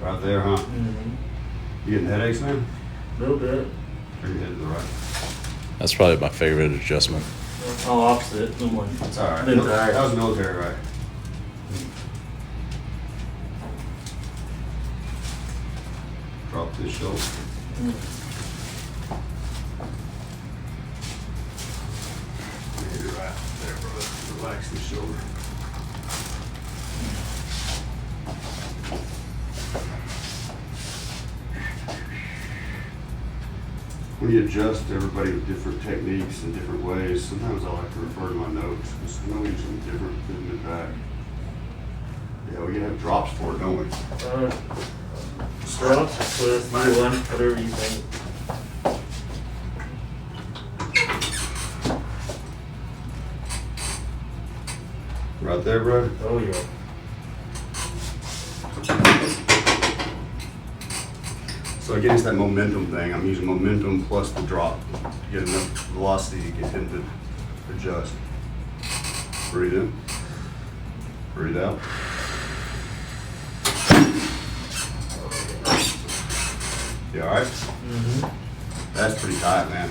Right there, huh? You getting headaches, man? A little bit. Turn your head to the right. That's probably my favorite adjustment. All opposite. I'm like, That's all right. Been tired. That was military, right? Drop this shoulder. Maybe right there, brother. Relax the shoulder. When you adjust everybody with different techniques and different ways, sometimes I like to refer to my notes because I know each of them different, putting it back. Yeah, we can have drops for it, don't we? drops, twist, either one, whatever you think. Right there, bro. Oh yeah. So again, it's that momentum thing. I'm using momentum plus the drop to get enough velocity to get him to adjust. Breathe in. Breathe out. You all right? Mm-hmm. That's pretty tight, man.